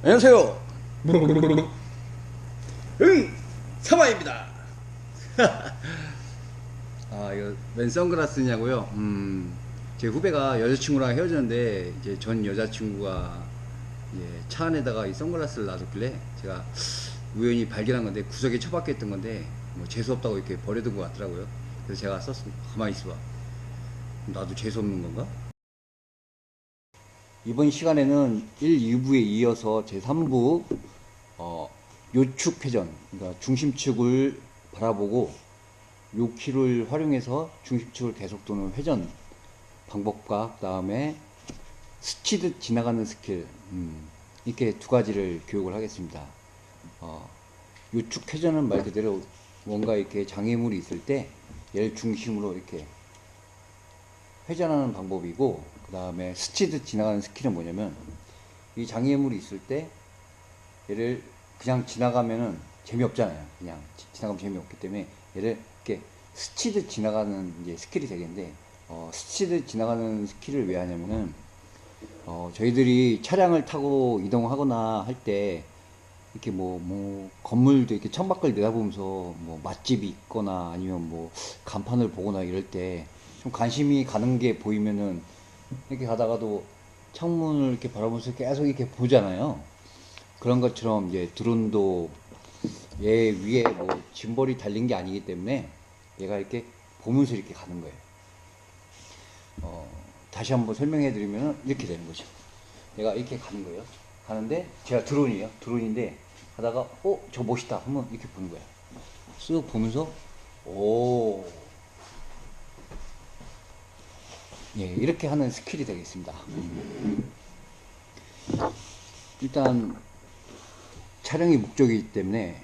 안녕하세요. 사마입니다. 이거 웬 선글라스냐고요? 제 후배가 여자친구랑 헤어졌는데 이제 전 여자친구가 차 안에다가 이 선글라스를 놔뒀길래 제가 우연히 발견한 건데 구석에 처박혀 있던 건데 뭐 재수없다고 이렇게 버려둔 것 같더라고요. 그래서 제가 썼습니다. 가만히 있어봐. 나도 재수없는 건가? 이번 시간에는 1, 2부에 이어서 제3부 요축회전, 그러니까 중심축을 바라보고 요키를 활용해서 중심축을 계속 도는 회전 방법과 그 다음에 스치듯 지나가는 스킬, 이렇게 두 가지를 교육을 하겠습니다. 요축회전은 말 그대로 뭔가 이렇게 장애물이 있을 때 얘를 중심으로 이렇게 회전하는 방법이고, 그 다음에 스치듯 지나가는 스킬은 뭐냐면 이 장애물이 있을 때 얘를 그냥 지나가면은 재미없잖아요. 그냥 지나가면 재미없기 때문에 얘를 이렇게 스치듯 지나가는 이제 스킬이 되겠는데, 스치듯 지나가는 스킬을 왜 하냐면은 저희들이 차량을 타고 이동하거나 할 때 이렇게 뭐 건물도 이렇게 창밖을 내다보면서 뭐 맛집이 있거나 아니면 뭐 간판을 보거나 이럴 때 좀 관심이 가는 게 보이면은 이렇게 가다가도 창문을 이렇게 바라보면서 계속 이렇게 보잖아요. 그런 것처럼 이제 드론도 얘 위에 뭐 짐벌이 달린 게 아니기 때문에 얘가 이렇게 보면서 이렇게 가는 거예요. 다시 한번 설명해 드리면 이렇게 되는 거죠. 얘가 이렇게 가는 거예요. 가는데 제가 드론이에요. 드론인데 가다가 저 멋있다 하면 이렇게 보는 거예요. 쓱 보면서 오, 예, 이렇게 하는 스킬이 되겠습니다. 일단 촬영이 목적이기 때문에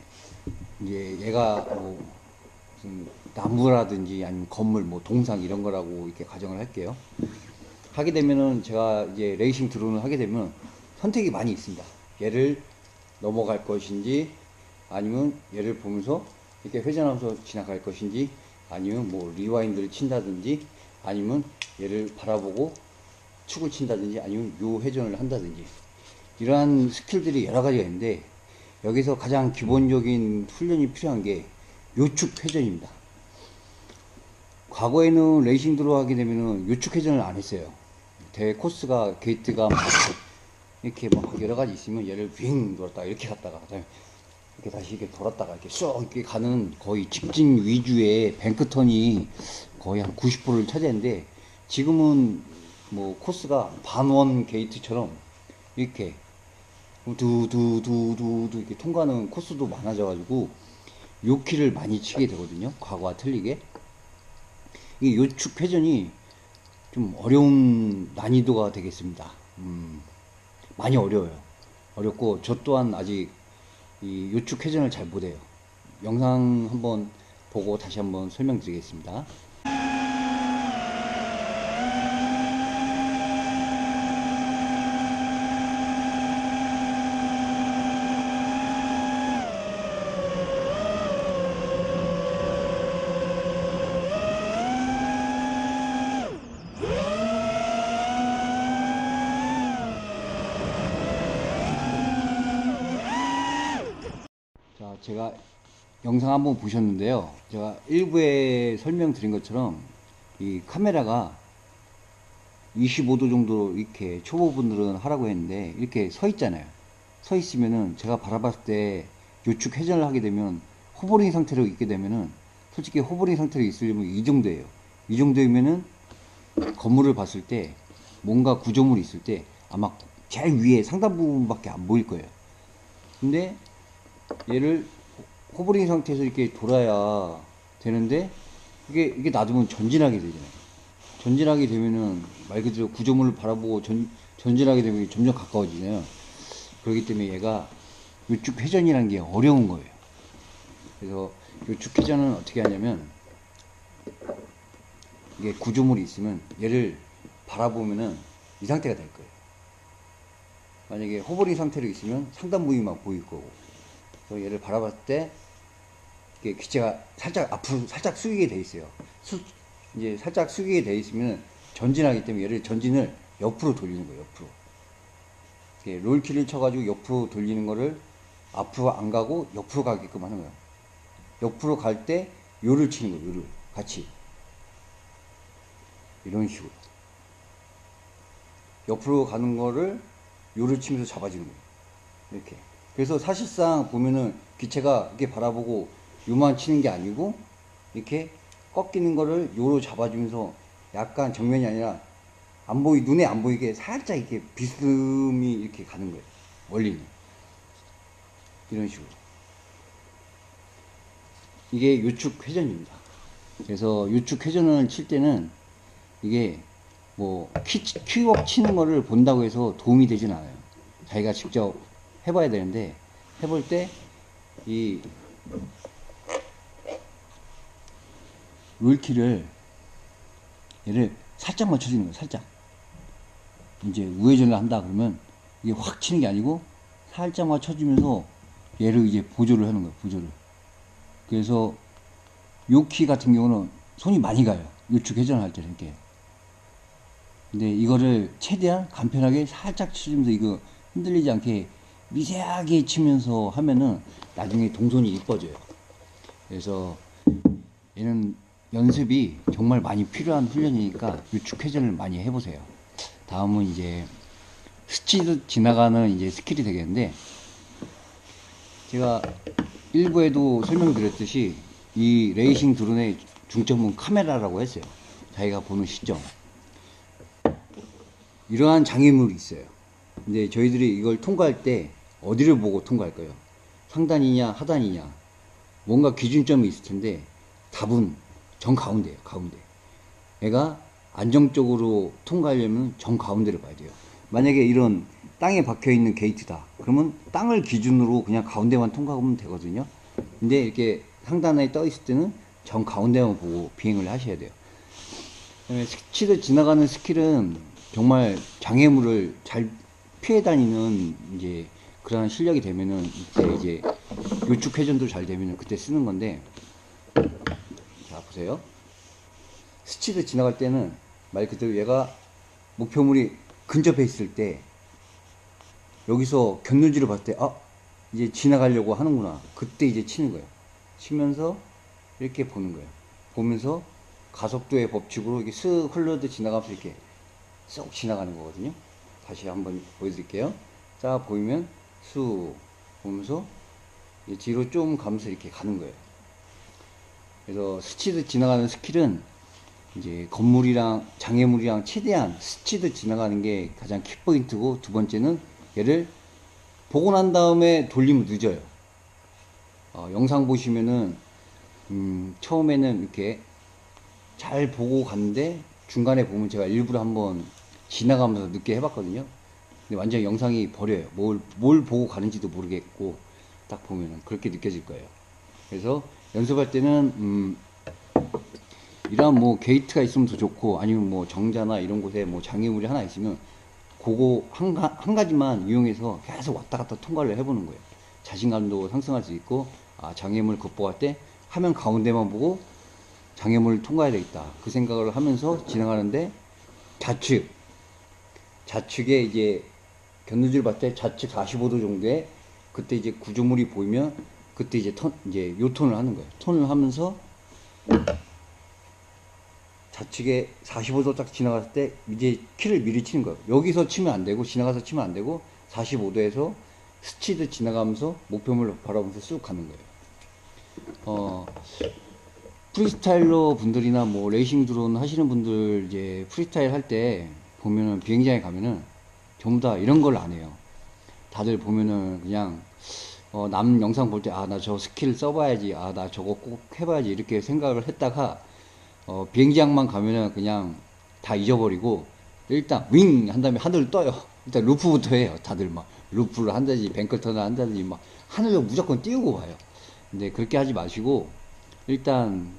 이제 얘가 뭐 무슨 나무라든지 아니면 건물, 뭐 동상 이런 거라고 이렇게 가정을 할게요. 하게 되면은 제가 이제 레이싱 드론을 하게 되면 선택이 많이 있습니다. 얘를 넘어갈 것인지 아니면 얘를 보면서 이렇게 회전하면서 지나갈 것인지 아니면 뭐 리와인드를 친다든지 아니면 얘를 바라보고 축을 친다든지 아니면 요 회전을 한다든지 이러한 스킬들이 여러 가지가 있는데, 여기서 가장 기본적인 훈련이 필요한 게 요축 회전입니다. 과거에는 레이싱 들어가게 되면은 요축 회전을 안 했어요. 대회 코스가 게이트가 막 이렇게 막 여러 가지 있으면 얘를 윙 돌았다가 이렇게 갔다가 이렇게 다시 이렇게 돌았다가 이렇게 쏙 이렇게 가는 거의 직진 위주의 뱅크턴이 거의 한 90%를 차지했는데, 지금은 뭐 코스가 반원 게이트처럼 이렇게 두두두두두 이렇게 통과하는 코스도 많아져가지고 요키를 많이 치게 되거든요. 과거와 틀리게. 이 요축 회전이 좀 어려운 난이도가 되겠습니다. 많이 어려워요. 어렵고 저 또한 아직 이 요축 회전을 잘 못해요. 영상 한번 보고 다시 한번 설명드리겠습니다. 자, 제가 영상 한번 보셨는데요. 제가 일부에 설명드린 것처럼 이 카메라가 25도 정도 이렇게 초보분들은 하라고 했는데 이렇게 서 있잖아요. 서 있으면은 제가 바라봤을 때 요축 회전을 하게 되면 호버링 상태로 있게 되면은 솔직히 호버링 상태로 있으려면 이 정도예요. 이 정도이면은 건물을 봤을 때 뭔가 구조물이 있을 때 아마 제일 위에 상단 부분밖에 안 보일 거예요. 근데 얘를 호버링 상태에서 이렇게 돌아야 되는데 이게 놔두면 전진하게 되잖아요. 전진하게 되면은 말 그대로 구조물을 바라보고 전진하게 되면 점점 가까워지잖아요. 그렇기 때문에 얘가 요축 회전이라는 게 어려운 거예요. 그래서 요축 회전은 어떻게 하냐면 이게 구조물이 있으면 얘를 바라보면은 이 상태가 될 거예요. 만약에 호버링 상태로 있으면 상단 부위만 보일 거고, 그래서 얘를 바라봤을 때 이게 기체가 살짝 앞으로 살짝 숙이게 돼 있어요. 이제 살짝 숙이게 돼 있으면 전진하기 때문에 얘를 전진을 옆으로 돌리는 거예요. 옆으로. 이렇게 롤키를 쳐가지고 옆으로 돌리는 거를 앞으로 안 가고 옆으로 가게끔 하는 거예요. 옆으로 갈 때 요를 치는 거예요. 요를 같이 이런 식으로 옆으로 가는 거를 요를 치면서 잡아주는 거예요. 이렇게. 그래서 사실상 보면은 기체가 이렇게 바라보고 요만 치는 게 아니고 이렇게 꺾이는 거를 요로 잡아주면서 약간 정면이 아니라 눈에 안 보이게 살짝 이렇게 비스듬히 이렇게 가는 거예요. 원리는. 이런 식으로. 이게 요축 회전입니다. 그래서 요축 회전을 칠 때는 이게 뭐 키워크 치는 거를 본다고 해서 도움이 되진 않아요. 자기가 직접 해봐야 되는데, 해볼 때 이 롤키를 얘를 살짝 맞춰주는 거예요. 살짝. 이제 우회전을 한다 그러면 이게 확 치는 게 아니고 살짝 맞춰주면서 얘를 이제 보조를 하는 거예요. 보조를. 그래서 요 키 같은 경우는 손이 많이 가요. 요축 회전할 때 이렇게. 근데 이거를 최대한 간편하게 살짝 치면서 이거 흔들리지 않게 미세하게 치면서 하면은 나중에 동선이 이뻐져요. 그래서 얘는 연습이 정말 많이 필요한 훈련이니까 요축 회전을 많이 해보세요. 다음은 이제 스치듯 지나가는 이제 스킬이 되겠는데, 제가 일부에도 설명드렸듯이 이 레이싱 드론의 중점은 카메라라고 했어요. 자기가 보는 시점. 이러한 장애물이 있어요. 근데 저희들이 이걸 통과할 때 어디를 보고 통과할까요? 상단이냐 하단이냐 뭔가 기준점이 있을 텐데 답은 정 가운데예요. 가운데. 얘가 안정적으로 통과하려면 정 가운데를 봐야 돼요. 만약에 이런 땅에 박혀 있는 게이트다 그러면 땅을 기준으로 그냥 가운데만 통과하면 되거든요. 근데 이렇게 상단에 떠 있을 때는 정 가운데만 보고 비행을 하셔야 돼요. 그다음에 스치듯 지나가는 스킬은 정말 장애물을 잘 피해 다니는 이제 그런 실력이 되면은 이때 이제 요축 회전도 잘 되면은 그때 쓰는 건데, 자 보세요. 스치듯 지나갈 때는 말 그대로 얘가 목표물이 근접해 있을 때 여기서 곁눈질을 봤을 때 이제 지나가려고 하는구나. 그때 이제 치는 거예요. 치면서 이렇게 보는 거예요. 보면서 가속도의 법칙으로 이렇게 쓱 흘러도 지나가면서 이렇게 쏙 지나가는 거거든요. 다시 한번 보여드릴게요. 자 보이면 쑥 보면서 뒤로 좀 가면서 이렇게 가는 거예요. 그래서 스치듯 지나가는 스킬은 이제 건물이랑 장애물이랑 최대한 스치듯 지나가는 게 가장 키포인트고, 두 번째는 얘를 보고 난 다음에 돌리면 늦어요. 영상 보시면은 처음에는 이렇게 잘 보고 갔는데 중간에 보면 제가 일부러 한번 지나가면서 늦게 해봤거든요. 근데 완전 영상이 버려요. 뭘 보고 가는지도 모르겠고 딱 보면은 그렇게 느껴질 거예요. 그래서 연습할 때는 이런 뭐 게이트가 있으면 더 좋고, 아니면 뭐 정자나 이런 곳에 뭐 장애물이 하나 있으면 그거 한 가지만 이용해서 계속 왔다 갔다 통과를 해보는 거예요. 자신감도 상승할 수 있고, 장애물 극복할 때 화면 가운데만 보고 장애물을 통과해야 되겠다 그 생각을 하면서 지나가는데, 좌측에 이제 곁눈질 봤을 때 좌측 45도 정도에 그때 이제 구조물이 보이면 그때 이제 이제 요 톤을 하는 거예요. 톤을 하면서 좌측에 45도 딱 지나갔을 때 이제 키를 미리 치는 거예요. 여기서 치면 안 되고, 지나가서 치면 안 되고, 45도에서 스치듯 지나가면서 목표물을 바라보면서 쑥 가는 거예요. 프리스타일러 분들이나 뭐 레이싱 드론 하시는 분들 이제 프리스타일 할 때 보면은 비행장에 가면은 전부 다 이런 걸 안 해요. 다들 보면은 그냥 남 영상 볼 때 나 저 스킬 써봐야지, 나 저거 꼭 해봐야지 이렇게 생각을 했다가 비행장만 가면은 그냥 다 잊어버리고 일단 윙 한 다음에 하늘을 떠요. 일단 루프부터 해요. 다들 막 루프를 한다든지 뱅클턴을 한다든지 막 하늘로 무조건 띄우고 와요. 근데 그렇게 하지 마시고 일단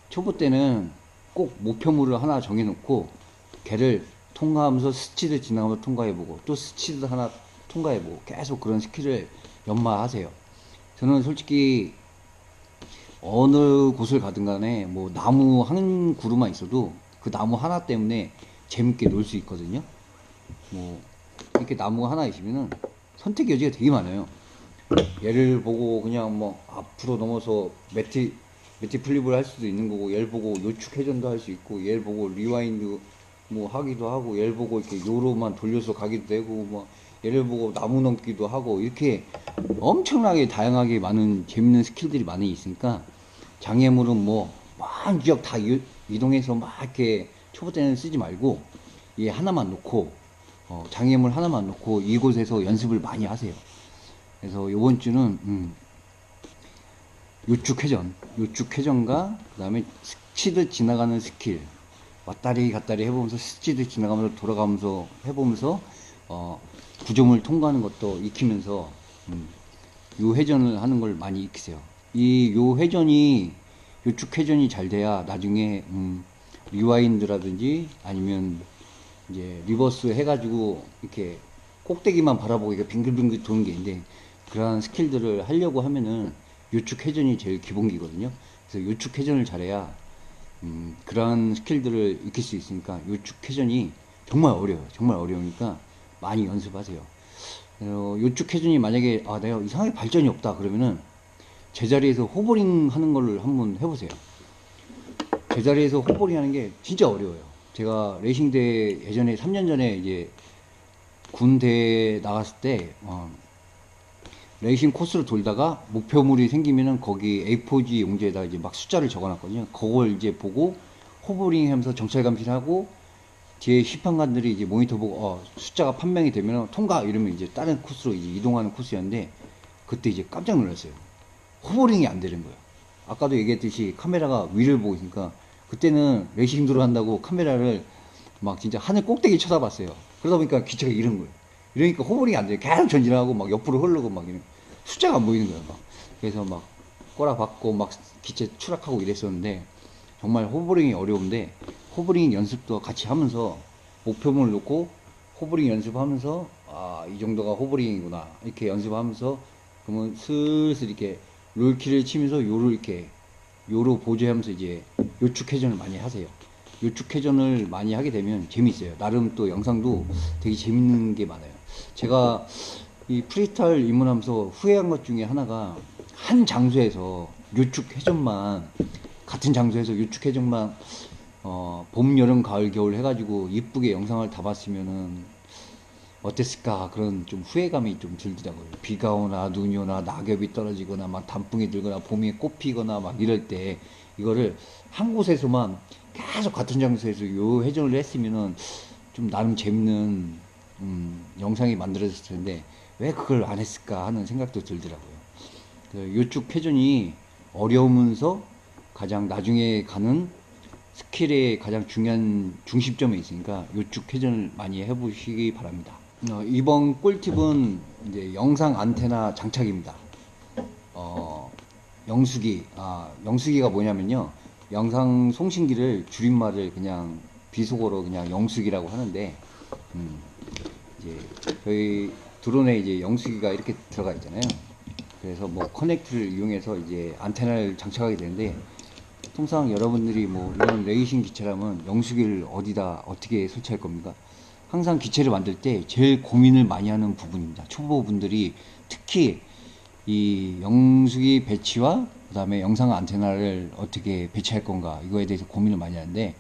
초보 때는 꼭 목표물을 하나 정해놓고 걔를 통과하면서 스치듯 지나가면서 통과해보고 또 스치듯 하나 통과해보고 계속 그런 스킬을 연마하세요. 저는 솔직히 어느 곳을 가든 간에 뭐 나무 한 그루만 있어도 그 나무 하나 때문에 재밌게 놀 수 있거든요. 뭐 이렇게 나무가 하나 있으면은 선택 여지가 되게 많아요. 얘를 보고 그냥 뭐 앞으로 넘어서 매트 플립을 할 수도 있는 거고, 얘를 보고 요축 회전도 할 수 있고, 얘를 보고 리와인드 뭐 하기도 하고, 얘를 보고 이렇게 요로만 돌려서 가기도 되고, 뭐 얘를 보고 나무 넘기도 하고, 이렇게 엄청나게 다양하게 많은 재밌는 스킬들이 많이 있으니까, 장애물은 뭐 많은 지역 다 이동해서 막 이렇게 초보 때는 쓰지 말고 얘 하나만 놓고, 장애물 하나만 놓고 이곳에서 연습을 많이 하세요. 그래서 요번 주는 요축회전과 그 다음에 스치듯 지나가는 스킬, 왔다리 갔다리 해보면서 스치듯 지나가면서 돌아가면서 해보면서 구조물 통과하는 것도 익히면서 요 회전을 하는 걸 많이 익히세요. 요 요축회전이 잘 돼야 나중에 리와인드라든지 아니면 이제 리버스 해가지고 이렇게 꼭대기만 바라보고 이게 빙글빙글 도는 게 있는데, 그러한 스킬들을 하려고 하면은 요축 회전이 제일 기본기거든요. 그래서 요축 회전을 잘해야 그러한 스킬들을 익힐 수 있으니까, 요축 회전이 정말 어려워요. 정말 어려우니까 많이 연습하세요. 요축 회전이 만약에 내가 이상하게 발전이 없다 그러면은 제자리에서 호버링 하는 거를 한번 해보세요. 제자리에서 호버링 하는 게 진짜 어려워요. 제가 레이싱대 예전에 3년 전에 이제 군대에 나갔을 때 레이싱 코스를 돌다가 목표물이 생기면은 거기 A4지 용지에다 이제 막 숫자를 적어놨거든요. 그걸 이제 보고 호버링 하면서 정찰 감시하고, 뒤에 시판관들이 이제 모니터 보고 숫자가 판명이 되면 통과 이러면 이제 다른 코스로 이제 이동하는 코스였는데, 그때 이제 깜짝 놀랐어요. 호버링이 안 되는 거예요. 아까도 얘기했듯이 카메라가 위를 보고 있으니까, 그때는 레이싱 들어간다고 카메라를 막 진짜 하늘 꼭대기 쳐다봤어요. 그러다 보니까 기체가 이런 거예요. 이러니까 호버링이 안 돼요. 계속 전진하고 막 옆으로 흐르고 막 이런, 숫자가 안 보이는 거예요. 막. 그래서 막 꼬라박고 막 기체 추락하고 이랬었는데, 정말 호버링이 어려운데, 호버링 연습도 같이 하면서 목표물을 놓고 호버링 연습하면서 이 정도가 호버링이구나 이렇게 연습하면서, 그러면 슬슬 이렇게 롤키를 치면서 요로 보조하면서 이제 요축 회전을 많이 하세요. 요축 회전을 많이 하게 되면 재밌어요. 나름 또 영상도 되게 재밌는 게 많아요. 제가 이 프리스타일 입문하면서 후회한 것 중에 하나가, 한 장소에서 요축 회전만, 같은 장소에서 요축 회전만 봄, 여름, 가을, 겨울 해가지고 이쁘게 영상을 다 봤으면은 어땠을까, 그런 좀 후회감이 좀 들더라고요. 비가 오나 눈이 오나 낙엽이 떨어지거나 막 단풍이 들거나 봄이 꽃 피거나 막 이럴 때 이거를 한 곳에서만 계속 같은 장소에서 요 회전을 했으면은 좀 나름 재밌는 영상이 만들어졌을 텐데, 왜 그걸 안 했을까 하는 생각도 들더라고요. 그 요축 회전이 어려우면서 가장 나중에 가는 스킬의 가장 중요한 중심점에 있으니까 요축 회전을 많이 해보시기 바랍니다. 이번 꿀팁은 이제 영상 안테나 장착입니다. 영수기가 뭐냐면요, 영상 송신기를 줄임말을 그냥 비속어로 그냥 영수기라고 하는데, 이제 저희 드론에 이제 영수기가 이렇게 들어가 있잖아요. 그래서 뭐 커넥트를 이용해서 이제 안테나를 장착하게 되는데, 통상 여러분들이 뭐 이런 레이싱 기체라면 영수기를 어디다 어떻게 설치할 겁니까? 항상 기체를 만들 때 제일 고민을 많이 하는 부분입니다. 초보분들이 특히 이 영수기 배치와 그 다음에 영상 안테나를 어떻게 배치할 건가, 이거에 대해서 고민을 많이 하는데,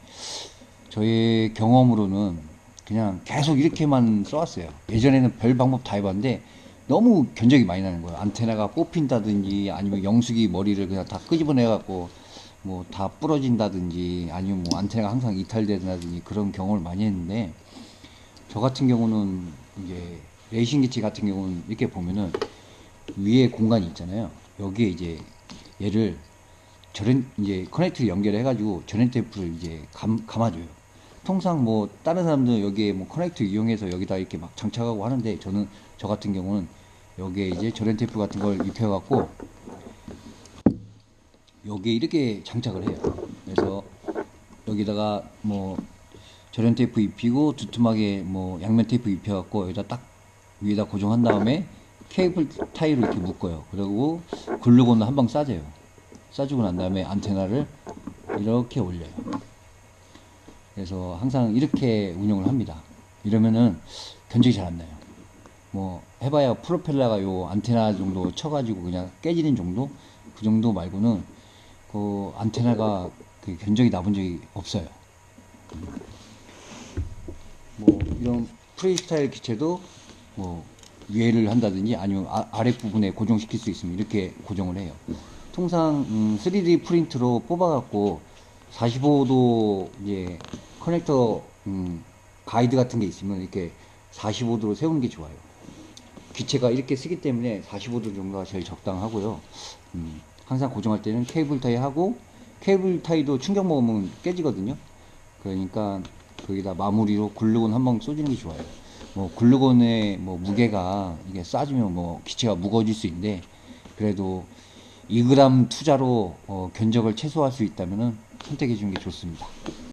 저의 경험으로는 그냥 계속 이렇게만 써왔어요. 예전에는 별 방법 다 해봤는데 너무 견적이 많이 나는 거예요. 안테나가 뽑힌다든지 아니면 영수기 머리를 그냥 다 끄집어내 갖고 뭐 다 부러진다든지, 아니면 뭐 안테나가 항상 이탈된다든지, 그런 경험을 많이 했는데, 저 같은 경우는 이제 레이싱 기체 같은 경우는 이렇게 보면은 위에 공간이 있잖아요. 여기에 이제 얘를 이제 커넥트를 연결해 가지고 전원 테이프를 이제 감아줘요. 통상 뭐 다른 사람들은 여기에 뭐 커넥트 이용해서 여기다 이렇게 막 장착하고 하는데, 저 같은 경우는 여기에 이제 전원 테이프 같은 걸 입혀 갖고 여기에 이렇게 장착을 해요. 그래서 여기다가 뭐 절연 테이프 입히고 두툼하게 뭐 양면 테이프 입혀갖고 여기다 딱 위에다 고정한 다음에 케이블 타이로 이렇게 묶어요. 그리고 글루건을 한 방 싸줘요. 싸주고 난 다음에 안테나를 이렇게 올려요. 그래서 항상 이렇게 운영을 합니다. 이러면은 견적이 잘 안 나요. 뭐 해봐야 프로펠러가 요 안테나 정도 쳐가지고 그냥 깨지는 정도, 그 정도 말고는 그 안테나가 그 견적이 나본 적이 없어요. 뭐 이런 프리스타일 기체도 뭐 위에를 한다든지 아니면 아랫부분에 고정시킬 수 있으면 이렇게 고정을 해요. 통상 3D 프린트로 뽑아갖고 45도 이제 커넥터 가이드 같은 게 있으면 이렇게 45도로 세우는 게 좋아요. 기체가 이렇게 쓰기 때문에 45도 정도가 제일 적당하고요. 항상 고정할 때는 케이블 타이 하고, 케이블 타이도 충격 먹으면 깨지거든요. 그러니까 거기다 마무리로 글루건 한번 쏘주는 게 좋아요. 뭐 글루건의 뭐 무게가 이게 싸지면 뭐 기체가 무거워질 수 있는데, 그래도 2g 투자로 견적을 최소화할 수 있다면 선택해 주는 게 좋습니다.